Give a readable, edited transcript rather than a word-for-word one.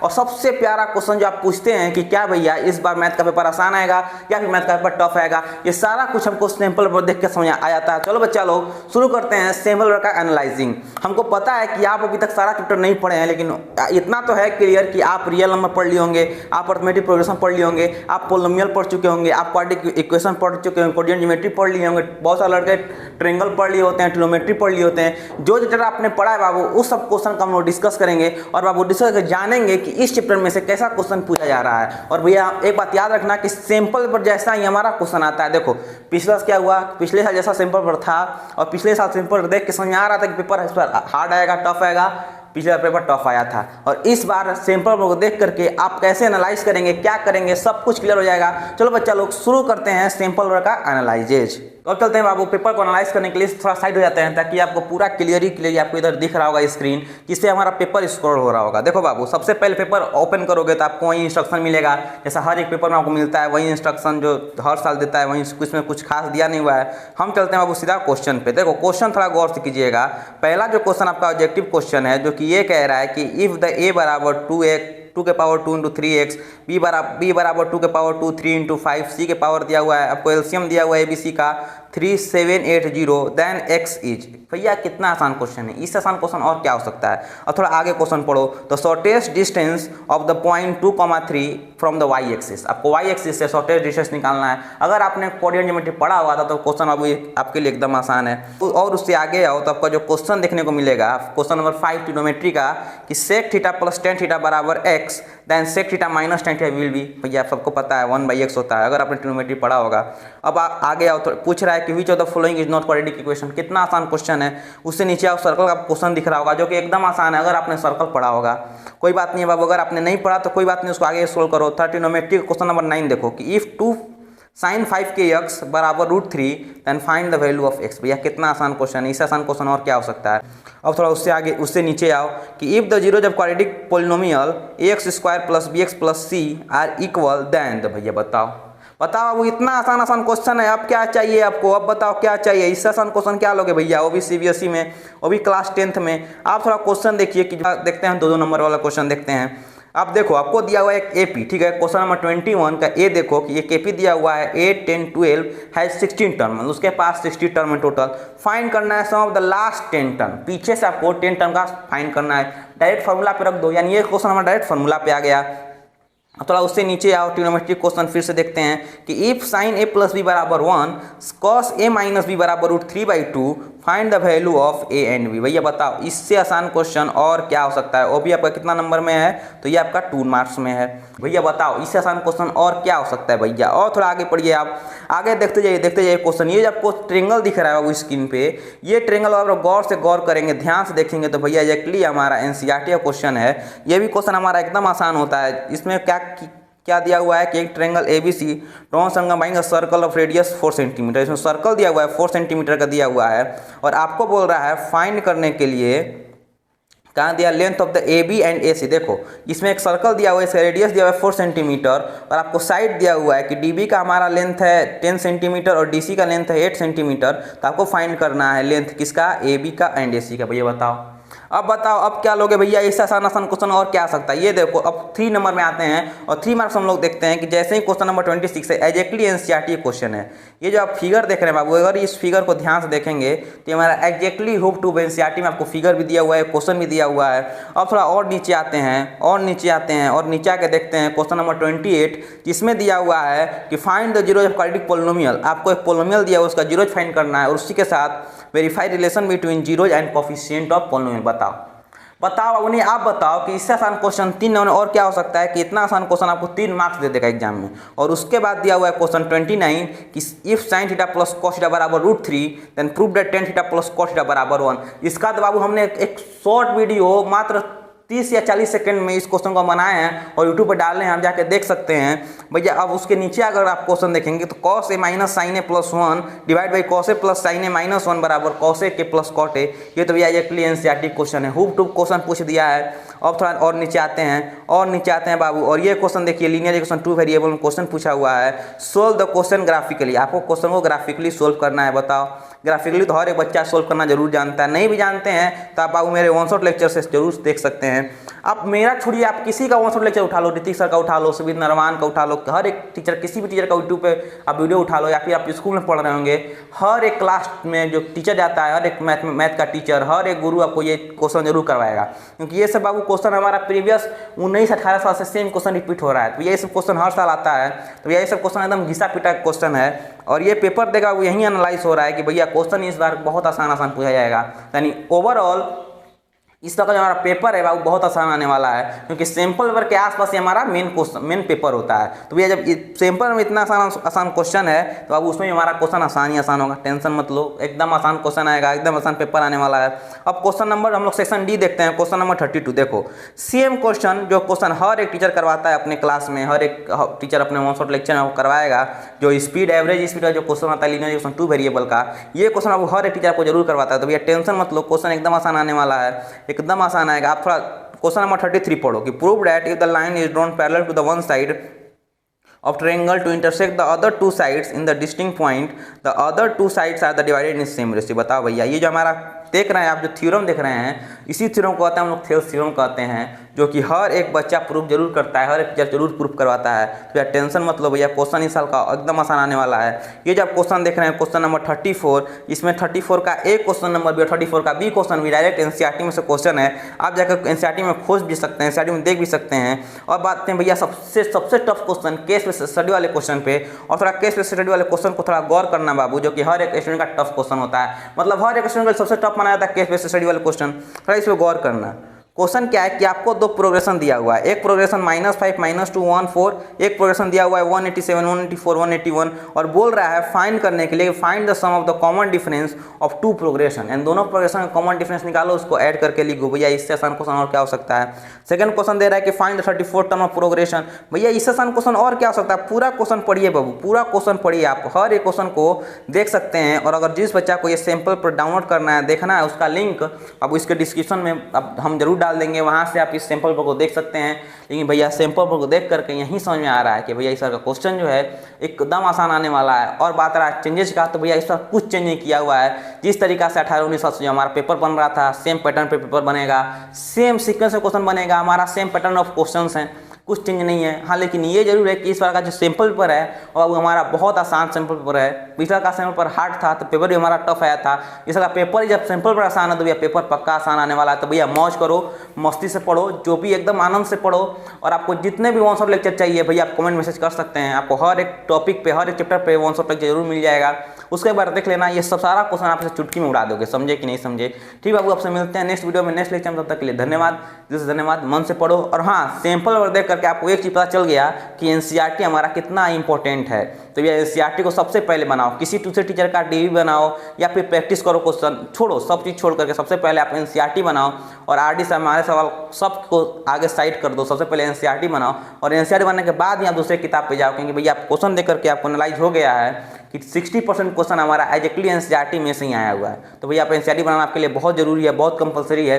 और सबसे प्यारा क्वेश्चन जो आप पूछते हैं कि क्या भैया इस बार मैथ का पेपर आसान आएगा या फिर मैथ का पेपर टफ आएगा, ये सारा कुछ हमको सैंपल पेपर देख के समझ आ जाता है। चलो बच्चा लोग शुरू करते हैं सैंपल पेपर का एनालाइजिंग। हमको पता है कि आप अभी तक सारा चैप्टर नहीं पढ़े हैं, लेकिन इतना तो है क्लियर कि आप रियल नंबर पढ़ लिए होंगे, आप अरिथमेटिक प्रोग्रेशन पढ़ लिए होंगे, आप पोलिनोमियल पढ़ चुके होंगे, आप क्वाड्रेटिक इक्वेशन पढ़ चुके होंगे, कोऑर्डिनेट ज्योमेट्री पढ़ लिए होंगे, बहुत सारे लड़के ट्रायंगल पढ़ लिए होते हैं, ट्रिग्नोमेट्री पढ़ लिए होते हैं। जो चैप्टर आपने पढ़ा है बाबू उस सब क्वेश्चन का हम लोग डिस्कस करेंगे और बाबू डिस्कस करके जानेंगे कि इस चैप्टर में से कैसा क्वेश्चन पूछा जा रहा है। और भैया एक बात याद रखना कि सैंपल पर जैसा ही हमारा क्वेश्चन आता है, देखो पिछला क्या हुआ, पिछले साल जैसा सैंपल पर था और पिछले साल सैंपल देख के समझ में आ रहा था कि पेपर इस पर हार्ड आएगा टफ आएगा, पिछला पेपर टफ आया था। और इस बार सैंपल को देख करके आप कैसे एनालाइज करेंगे, क्या करेंगे, सब कुछ क्लियर हो जाएगा। चलो बच्चा लोग शुरू करते हैं सैंपल का एनालाइजेज। तो चलते हैं बाबू पेपर को एनालाइज करने के लिए थोड़ा साइड हो जाते हैं ताकि आपको पूरा क्लियर आपको इधर दिख रहा होगा स्क्रीन, जिससे हमारा पेपर स्क्रॉल हो रहा होगा। देखो बाबू सबसे पहले पेपर ओपन करोगे तो आपको वही इंस्ट्रक्शन मिलेगा जैसा हर एक पेपर में आपको मिलता है, वही इंस्ट्रक्शन जो हर साल देता है, वहीं कुछ में कुछ खास दिया नहीं हुआ है। हम चलते हैं बाबू सीधा क्वेश्चन पे। देखो क्वेश्चन थोड़ा गौर से कीजिएगा। पहला जो क्वेश्चन आपका ऑब्जेक्टिव क्वेश्चन है जो कि ये कह रहा है कि इफ द ए बराबर 2 के पावर 2 × 3x, बी बराबर 2 के पावर 2 3 × 5, सी के पावर दिया हुआ है, आपको एलसीएम दिया हुआ है एबीसी का 3780, देन x इज। भैया कितना आसान क्वेश्चन है, इससे आसान क्वेश्चन और क्या हो सकता है। और थोड़ा आगे क्वेश्चन पढ़ो तो shortest distance of the point 2,3 from the y axis, आपको y एक्सिस से शॉर्टेस्ट डिस्टेंस निकालना है। अगर आपने कोऑर्डिनेट ज्योमेट्री पढ़ा हुआ था तो क्वेश्चन अभी आपके लिए एकदम आसान है। और उससे आगे आओ तो आपका जो क्वेश्चन देखने को मिलेगा क्वेश्चन नंबर 5 ट्रिग्नोमेट्री का कि sec theta plus tan theta बराबर x, then sec theta minus tan theta will be. भैया आप सबको पता है 1/x होता है अगर आपने ट्रिग्नोमेट्री पढ़ा होगा। अब आगे आओ तो पूछ रहा है कि which of the following is not quadratic equation. कितना आसान क्वेश्चन है। उससे नीचे आओ सर्कल का क्वेश्चन दिख रहा होगा जो कि एकदम आसान है अगर आपने सर्कल पढ़ा होगा। कोई बात नहीं है बाबू, अगर आपने नहीं पढ़ा तो कोई बात नहीं, उसको आगे सोल्व करो। ट्रिग्नोमेट्री क्वेश्चन नंबर 9 देखो कि इफ 2 sin 5kx बराबर √3 then find the value of x। भैया कितना आसान क्वेश्चन है, इससे आसान क्वेश्चन और क्या हो सकता है। अब थोड़ा उससे आगे उससे नीचे आओ कि इफ द जीरो जब quadratic polynomial ax² + bx + c are equal then. तो भैया बताओ अब इतना आसान क्वेश्चन है। अब क्या चाहिए आपको, अब बताओ क्या चाहिए। इससे आसान क्वेश्चन क्या लोगे भैया, वो भी CBSE में, वो भी क्लास 10th में। आप थोड़ा क्वेश्चन देखिए कि देखते हैं 2 नंबर वाला क्वेश्चन देखते हैं। अब देखो आपको दिया हुआ है एक AP, ठीक है। क्वेश्चन नंबर 21 का ए देखो कि एक AP दिया हुआ है 8 10 12 है 16 टर्म, उसके पास 60 टर्म है टोटल। फाइंड करना है सम ऑफ द लास्ट 10 टर्म, पीछे से आपको 10 टर्म का फाइंड करना है। डायरेक्ट फार्मूला पे रख दो, यानी ये क्वेश्चन हमारा डायरेक्ट फार्मूला पे आ गया। थोड़ा उससे नीचे आओ ट्रिग्नोमेट्रिक क्वेश्चन फिर से देखते हैं कि इफ sin a + b बराबर 1 cos a - b बराबर √3/2 find the value of a and b। भैया बताओ इससे आसान क्वेश्चन और क्या हो सकता है। वो भी आपका कितना नंबर में है, तो ये आपका 2 मार्क्स में है। भैया बताओ इससे आसान क्वेश्चन और क्या हो सकता है भैया। और थोड़ा आगे पढ़िए, आप आगे देखते जाइए क्वेश्चन। ये जब आपको ट्रायंगल दिख रहा है वो स्क्रीन पे, ये ट्रायंगल आप गौर करेंगे, ध्यान से देखेंगे तो भैया एक्चुअली हमारा NCERT का क्वेश्चन है। ये भी क्वेश्चन हमारा एकदम आसान होता है। इसमें क्या दिया हुआ है कि एक triangle ABC draw Sangam circle of radius 4 centimetre. इसमें सर्कल दिया हुआ है 4 सेंटीमीटर का दिया हुआ है और आपको बोल रहा है फाइंड करने के लिए कहाँ दिया, length of the AB and AC। देखो इसमें एक सर्कल दिया हुआ है, इसका रेडियस दिया हुआ है 4 सेंटीमीटर और आपको साइड दिया हुआ है कि DB का हमारा लेंथ है 10 सेंटीमीटर और DC का लेंथ है 8 सेंटीमीटर। तो आपको फाइंड करना है लेंथ किसका, AB का एंड AC का। भैया बताओ अब क्या लोगे भैया। इससे आसान क्वेश्चन और क्या आ सकता है। ये देखो अब 3 नंबर में आते हैं और 3 मार्क्स हम लोग देखते हैं कि जैसे ही क्वेश्चन नंबर 26 है एग्जैक्टली NCERT क्वेश्चन है। ये जो आप फिगर देख रहे हैं बाबू, अगर इस फिगर को ध्यान से देखेंगे तो हमारा एग्जैक्टली हुब टू NCERT में आपको फिगर भी दिया हुआ है, क्वेश्चन भी दिया हुआ है। अब थोड़ा और नीचे आते हैं और नीचे आके देखते हैं क्वेश्चन नंबर 28 जिसमें दिया हुआ है कि find the zero of quadratic polynomial. आपको एक पोलिनोमियल दिया हुआ है, उसका जीरोज फाइंड करना है और उसी के साथ verify relation between zeros and coefficient of polynomial. बताओ उन्हें आप बताओ कि इससे आसान क्वेश्चन 3 नंबर और क्या हो सकता है कि इतना आसान क्वेश्चन आपको 3 मार्क्स दे देगा एग्जाम में। और उसके बाद दिया हुआ है क्वेश्चन 29 कि if sin theta plus cos theta बराबर √3 then prove that tan theta plus cos theta बराबर 1। इसका तो बाबू हमने एक शॉर्ट वीडियो मात्र 30 या 40 सेकंड में इस क्वेश्चन को बनाए हैं और यूट्यूब पर डालने हैं, हम जाके देख सकते हैं भैया। अब उसके नीचे अगर आप क्वेश्चन देखेंगे तो cos a minus sin a plus 1 divide by cos a plus sin a minus 1 बराबर cos a के प्लस cot a। ये तो भैया एक्चुअली NCERT क्वेश्चन है, हुब टू क्वेश्चन पूछ दिया है। अब थोड़ा और नीचे आते हैं बाबू, और ये क्वेश्चन देखिए, लीनियर इक्वेशन 2 वेरिएबल में क्वेश्चन पूछा हुआ है। सोल्व द क्वेश्चन ग्राफिकली, आपको क्वेश्चन को ग्राफिकली सोल्व करना है। बताओ, ग्राफिकली तो हर एक बच्चा सोल्व करना जरूर जानता है, नहीं भी जानते हैं तो आप बाबू मेरे वन शॉट लेक्चर से जरूर देख सकते हैं। आप मेरा छोड़िए, आप किसी का वन शॉट लेक्चर उठा लो, ऋतिक सर का उठा लो, सुबीर नरवान का उठा लो, हर एक टीचर, किसी भी टीचर का यूट्यूब पे आप वीडियो उठा लो, या फिर आप स्कूल में पढ़ रहे होंगे, हर एक क्लास में जो टीचर जाता है, हर एक मैथ का टीचर, हर एक गुरु आपको ये क्वेश्चन जरूर करवाएगा, क्योंकि ये सब बाबू क्वेश्चन हमारा प्रीवियस 19-18 साल से सेम क्वेश्चन रिपीट हो रहा है। तो ये सब क्वेश्चन हर साल आता है, तो ये सब क्वेश्चन एकदम घिसा पिटा क्वेश्चन है, और ये पेपर देगा वो यही एनालाइज हो रहा है कि भैया क्वेश्चन इस बार बहुत आसान पूछा जाएगा। यानी ओवरऑल इस तरह का जो हमारा पेपर है वो बहुत आसान आने वाला है, क्योंकि सैंपल पेपर के आसपास ही हमारा मेन पेपर होता है। तो भैया जब सैंपल में इतना आसान क्वेश्चन है तो अब उसमें भी हमारा क्वेश्चन आसान होगा, टेंशन मत लो, एकदम आसान क्वेश्चन आएगा, एकदम आसान पेपर आने वाला है। अब क्वेश्चन नंबर हम लोग सेक्शन डी देखते हैं, क्वेश्चन नंबर 32। देखो, सेम क्वेश्चन जो क्वेश्चन हर एक टीचर करवाता है अपने क्लास में, हर एक टीचर अपने वन शॉट लेक्चर में वो करवाएगा, जो स्पीड एवरेज स्पीड का जो क्वेश्चन आता है लीनियर इक्वेशन 2 वेरिएबल का, ये क्वेश्चन अब हर एक टीचर को जरूर करवाता है। तो भैया टेंशन मत लो, क्वेश्चन एकदम आसान आने वाला है, एकदम आसान आएगा। आप थोड़ा क्वेश्चन नंबर 33 पढ़ो कि prove that if the line is drawn parallel to the one side of triangle to intersect the other two sides in the distinct point, the other two sides are the divided in same ratio। बताओ भैया, ये जो हमारा देख रहे हैं आप, जो थ्योरम देख रहे हैं, इसी थ्योरम को कहते हैं हम लोग थेल्स थ्योरम कहते हैं, जो कि हर एक बच्चा प्रूफ जरूर करता है, हर एक टीचर जरूर प्रूफ करवाता है। तो यार टेंशन मत लो भैया, क्वेश्चन इस साल का एकदम आसान आने वाला है। ये जो आप क्वेश्चन देख रहे हैं क्वेश्चन नंबर 34, इसमें 34 का एक क्वेश्चन नंबर भी और 34 का बी क्वेश्चन भी डायरेक्ट एनसीईआरटी में से क्वेश्चन है। आप जाकर एनसीईआरटी में खोज भी सकते हैं, एनसीईआरटी में देख भी सकते हैं। और बात करें भैया सबसे tough question case based study वाले क्वेश्चन पे, और थोड़ा केस बेस्ड स्टडी वाले क्वेश्चन को थोड़ा गौर करना बाबू, जो कि हर एक स्टूडेंट का टफ क्वेश्चन होता है, मतलब हर एक स्टूडेंट का सबसे टफ माना जाता है केस बेस्ड स्टडी वाले क्वेश्चन। थोड़ा इस पर गौर करना। क्वेश्चन क्या है कि आपको दो प्रोग्रेशन दिया हुआ है, एक प्रोग्रेशन -5 -2 1 4, एक प्रोग्रेशन दिया हुआ है 187 184 181, और बोल रहा है फाइंड करने के लिए find the sum of the common difference of two progression, and दोनों प्रोग्रेशन का कॉमन डिफरेंस निकालो, उसको ऐड करके लिखो। भैया इससे आसान क्वेश्चन और क्या हो सकता है। सेकंड क्वेश्चन दे रहा है कि find the 34 term of progression. भैया इससे आसान क्वेश्चन और क्या हो सकता है। पूरा क्वेश्चन पढ़िए बाबू, पूरा क्वेश्चन पढ़िए, आप हर एक क्वेश्चन को देख सकते हैं। और अगर जिस बच्चा को ये सैंपल पर डाउनलोड करना है, देखना है, उसका लिंक अब इसके डिस्क्रिप्शन में अब हम जरूर डाल देंगे, वहाँ से आप इस सैंपल पर को देख सकते हैं। लेकिन भैया सैंपल पर को देख करके यही समझ में आ रहा है कि भैया इस का क्वेश्चन जो है एकदम आसान आने वाला है। और बात रहा है चेंजेस का, तो भैया इस पर कुछ चेंज नहीं किया हुआ है। जिस तरीका से 18-19 साल से जो हमारा पेपर बन रहा था, सेम पैटर्न पे पेपर बनेगा, सेम सीक्वेंस में क्वेश्चन बनेगा, हमारा सेम पैटर्न ऑफ क्वेश्चंस हैं, कुछ चेंज नहीं है। हाँ, लेकिन ये जरूर है कि इस बार का जो सैंपल पेपर है और वो हमारा बहुत आसान सैंपल पेपर है। पिछला का सैंपल पेपर हार्ड था तो पेपर भी हमारा टफ आया था। इस का पेपर जब सैंपल पेपर आसान है तो भैया पेपर पक्का आसान आने वाला है। तो भैया मौज करो, मस्ती से पढ़ो, जो भी एकदम आनंद से पढ़ो। और आपको जितने भी वन शॉट लेक्चर चाहिए भैया आप कमेंट मैसेज कर सकते हैं, आपको हर एक टॉपिक पे, हर एक चैप्टर पे वन शॉट लेक्चर जरूर मिल जाएगा। उसके बाद देख लेना, ये सब सारा क्वेश्चन आपसे चुटकी में उड़ा दोगे, समझे कि नहीं समझे। ठीक बाबू, आपसे मिलते हैं नेक्स्ट वीडियो में, नेक्स्ट लेक्चर में। तब तक के लिए धन्यवाद, दिल से धन्यवाद, मन से पढ़ो। और हाँ, सैंपल और देख करके आपको एक चीज पता चल गया कि एनसीईआरटी हमारा कितना इंपॉर्टेंट है। तो ये एनसीईआरटी को सबसे पहले बनाओ, किसी दूसरे टीचर का डीवी बनाओ या फिर प्रैक्टिस करो, क्वेश्चन छोड़ो, सब चीज़ छोड़ करके सबसे पहले आप एनसीईआरटी बनाओ। और आरडी से हमारे सवाल सबको आगे साइड कर दो, सबसे पहले एनसीईआरटी बनाओ। और एनसीईआरटी बनाने के बाद ही आप दूसरे किताब पे जाओ, क्योंकि भैया आप क्वेश्चन देख करके आपको एनालाइज हो गया है कि 60% क्वेश्चन हमारा एग्जैक्टली एनसीईआरटी में से ही आया हुआ है। तो भैया आप एनसीईआरटी बनाना आपके लिए बहुत जरूरी है, बहुत कंपलसरी है।